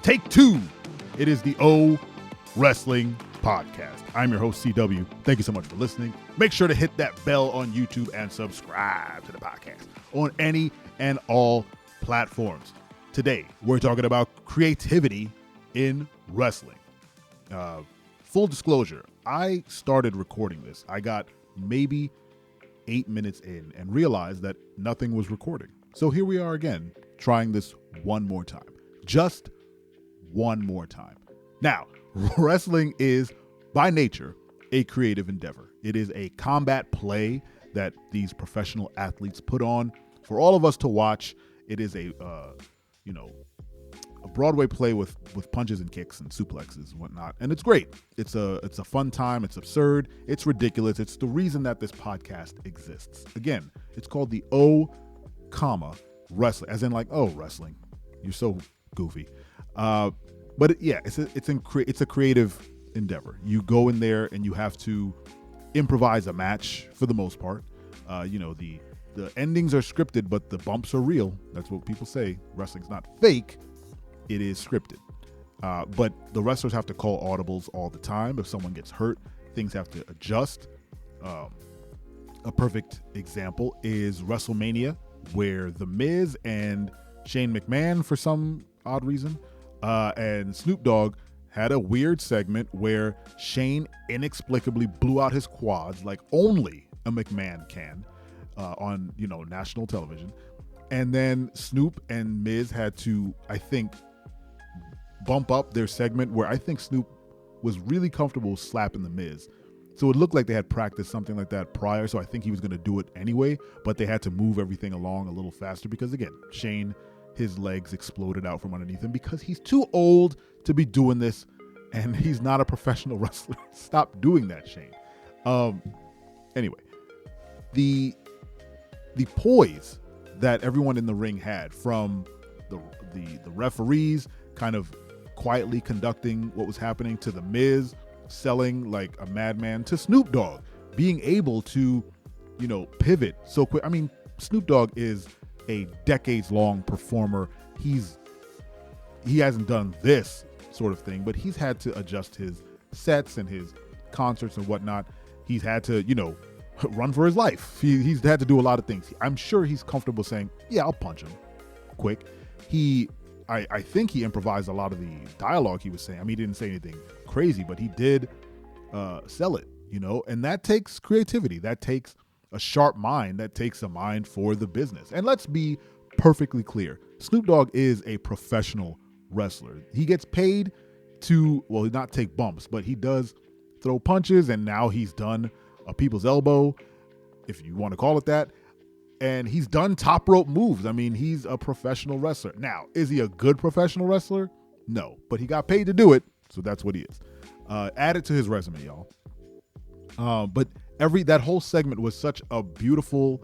Take two. It is the O Wrestling Podcast. I'm your host, CW. Thank you so much for listening. Make sure to hit that bell on YouTube and subscribe to the podcast on any and all platforms. Today, we're talking about creativity in wrestling. Full disclosure, I started recording this. I got maybe 8 minutes in and realized that nothing was recording. So here we are again, trying this one more time. Just one more time. Now, wrestling is, by nature, a creative endeavor. It is a combat play that these professional athletes put on for all of us to watch. It is a Broadway play with punches and kicks and suplexes and whatnot, and it's great. It's a fun time. It's absurd. It's ridiculous. It's the reason that this podcast exists. Again, it's called the O, wrestling, as in like, oh, wrestling. You're so goofy. But it's a creative endeavor. You go in there and you have to improvise a match for the most part. The endings are scripted, but the bumps are real. That's what people say. Wrestling's not fake. It is scripted. But the wrestlers have to call audibles all the time. If someone gets hurt, things have to adjust. A perfect example is WrestleMania, where The Miz and Shane McMahon, for some odd reason, and Snoop Dogg had a weird segment where Shane inexplicably blew out his quads like only a McMahon can on national television. And then Snoop and Miz had to, I think, bump up their segment where I think Snoop was really comfortable slapping the Miz. So it looked like they had practiced something like that prior, so I think he was going to do it anyway, but they had to move everything along a little faster because, again, Shane, his legs exploded out from underneath him because he's too old to be doing this, and he's not a professional wrestler. Stop doing that, Shane. Anyway, the poise that everyone in the ring had, from the referees kind of quietly conducting what was happening, to the Miz selling like a madman, to Snoop Dogg being able to, pivot so quick. I mean, Snoop Dogg is a decades-long performer. He hasn't done this sort of thing, but he's had to adjust his sets and his concerts and whatnot. He's had to, run for his life. He's had to do a lot of things. I'm sure he's comfortable saying, yeah, I'll punch him quick. I think he improvised a lot of the dialogue he was saying. I mean, he didn't say anything crazy, but he did sell it, and that takes creativity. That takes a sharp mind. That takes a mind for the business. And let's be perfectly clear. Snoop Dogg is a professional wrestler. He gets paid to, well, not take bumps, but he does throw punches, and now he's done a people's elbow, if you want to call it that. And he's done top rope moves. I mean, he's a professional wrestler. Now, is he a good professional wrestler? No, but he got paid to do it, so that's what he is. Add it to his resume, y'all. But that whole segment was such a beautiful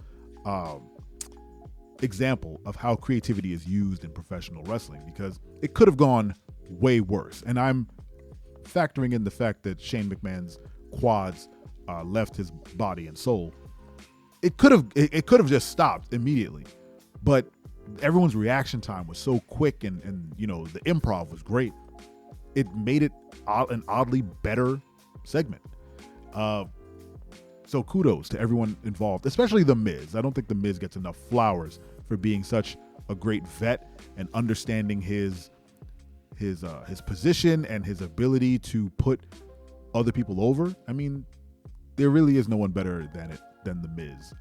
example of how creativity is used in professional wrestling, because it could have gone way worse. And I'm factoring in the fact that Shane McMahon's quads left his body and soul. It could have just stopped immediately, but everyone's reaction time was so quick, and the improv was great. It made it an oddly better segment. So kudos to everyone involved, especially The Miz. I don't think The Miz gets enough flowers for being such a great vet and understanding his position and his ability to put other people over. I mean, there really is no one better than The Miz.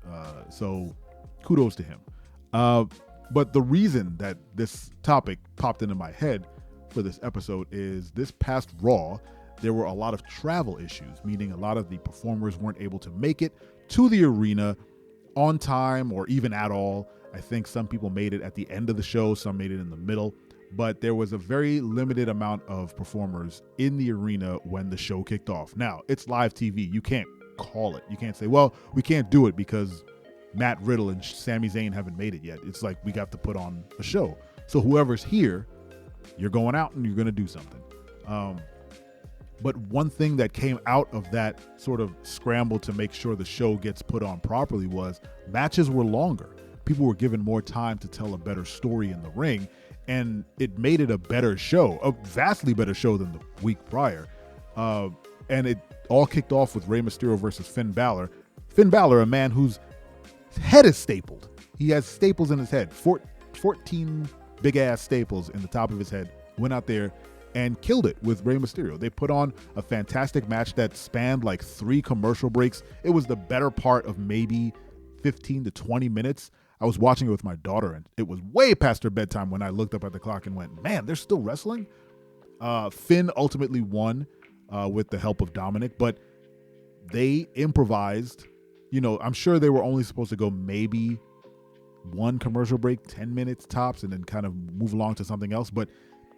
So kudos to him. But the reason that this topic popped into my head for this episode is this past Raw, there were a lot of travel issues, meaning a lot of the performers weren't able to make it to the arena on time or even at all. I think some people made it at the end of the show, some made it in the middle, but there was a very limited amount of performers in the arena when the show kicked off. Now, it's live TV. You can't call it. You can't say, well, we can't do it because Matt Riddle and Sami Zayn haven't made it yet. It's like we got to put on a show. So whoever's here, you're going out and you're going to do something. But one thing that came out of that sort of scramble to make sure the show gets put on properly was matches were longer. People were given more time to tell a better story in the ring. and it made it a better show, a vastly better show than the week prior. And it all kicked off with Rey Mysterio versus Finn Balor. Finn Balor, a man whose head is stapled. He has staples in his head, 14 big-ass staples in the top of his head, went out there and killed it with Rey Mysterio. They put on a fantastic match that spanned like 3 commercial breaks. It was the better part of maybe 15 to 20 minutes. I was watching it with my daughter, and it was way past her bedtime when I looked up at the clock and went, man, they're still wrestling? Finn ultimately won with the help of Dominic, but they improvised. You know, I'm sure they were only supposed to go maybe 1 commercial break, 10 minutes tops, and then kind of move along to something else, but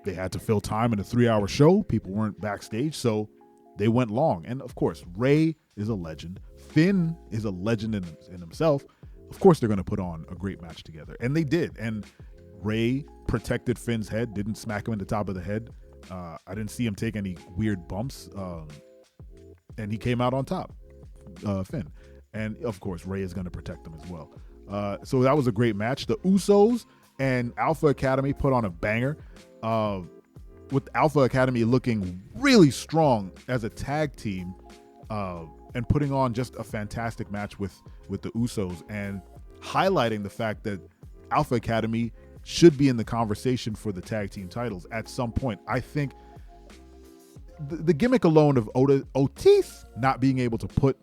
they had to fill time in a 3-hour show. People weren't backstage, so they went long. And of course, Rey is a legend. Finn is a legend in himself. Of course, they're going to put on a great match together. And they did. And Rey protected Finn's head, didn't smack him in the top of the head. I didn't see him take any weird bumps. And he came out on top, Finn. And of course, Rey is going to protect him as well. So that was a great match. The Usos and Alpha Academy put on a banger. With Alpha Academy looking really strong as a tag team, and putting on just a fantastic match with the Usos, and highlighting the fact that Alpha Academy should be in the conversation for the tag team titles at some point. I think the gimmick alone of Otis not being able to put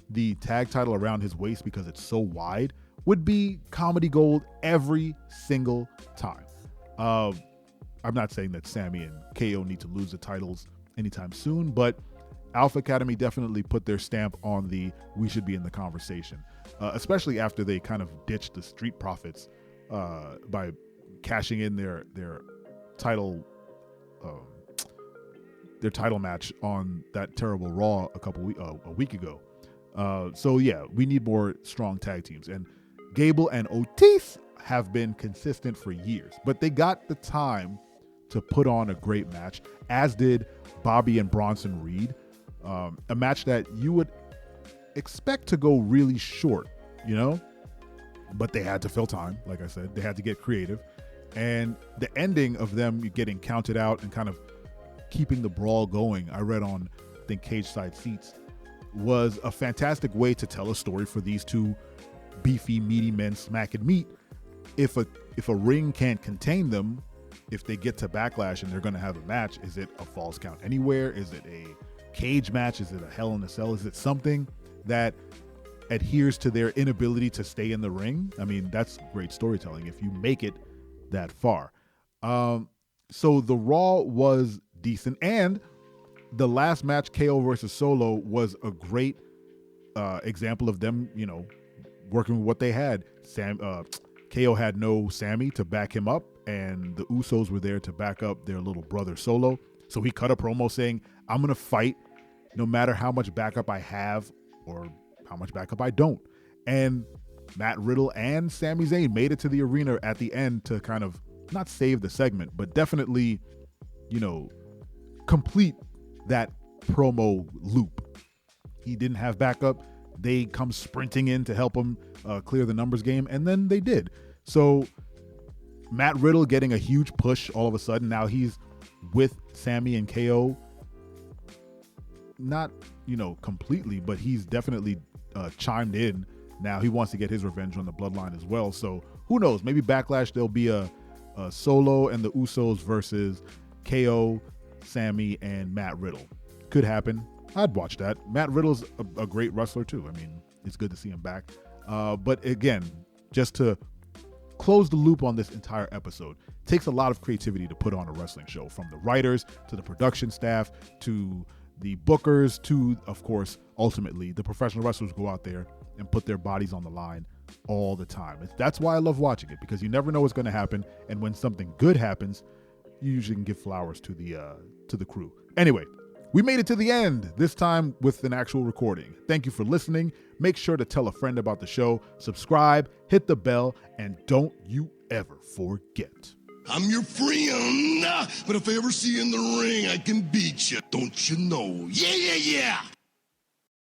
the tag title around his waist because it's so wide would be comedy gold every single time. I'm not saying that Sammy and KO need to lose the titles anytime soon, but Alpha Academy definitely put their stamp on the we should be in the conversation, especially after they kind of ditched the Street Profits by cashing in their title match on that terrible Raw a week ago. So yeah, we need more strong tag teams, and Gable and Otis have been consistent for years, but they got the time to put on a great match, as did Bobby and Bronson Reed. A match that you would expect to go really short, you know, but they had to fill time. Like I said, they had to get creative, and the ending of them getting counted out and kind of keeping the brawl going, I read on, I think, Cage Side Seats, was a fantastic way to tell a story for these two beefy, meaty men smacking meat. If a ring can't contain them, if they get to Backlash and they're going to have a match, is it a Falls Count Anywhere? Is it a cage match? Is it a Hell in a Cell? Is it something that adheres to their inability to stay in the ring? I mean, that's great storytelling if you make it that far. So the Raw was decent, and the last match, KO versus Solo, was a great example of them, you know, working with what they had. KO had no Sammy to back him up, and the Usos were there to back up their little brother Solo. So he cut a promo saying, I'm going to fight no matter how much backup I have or how much backup I don't. And Matt Riddle and Sami Zayn made it to the arena at the end to kind of not save the segment, but definitely, you know, complete that promo loop. He didn't have backup. They come sprinting in to help him clear the numbers game, and then they did. So Matt Riddle getting a huge push all of a sudden. Now he's with Sammy and KO. Not, you know, completely, but he's definitely chimed in. Now he wants to get his revenge on the Bloodline as well. So who knows? Maybe Backlash there'll be a Solo and the Usos versus KO, Sammy, and Matt Riddle. Could happen. I'd watch that. Matt Riddle's a great wrestler too. I mean, it's good to see him back. But again, just to close the loop on this entire episode, takes a lot of creativity to put on a wrestling show, from the writers to the production staff to the bookers to, of course, ultimately the professional wrestlers go out there and put their bodies on the line all the time. That's why I love watching it, because you never know what's going to happen, and when something good happens, you usually can give flowers to the crew. Anyway, we made it to the end, this time with an actual recording. Thank you for listening. Make sure to tell a friend about the show, subscribe, hit the bell, and don't you ever forget. I'm your friend, but if I ever see you in the ring, I can beat you. Don't you know? Yeah, yeah, yeah.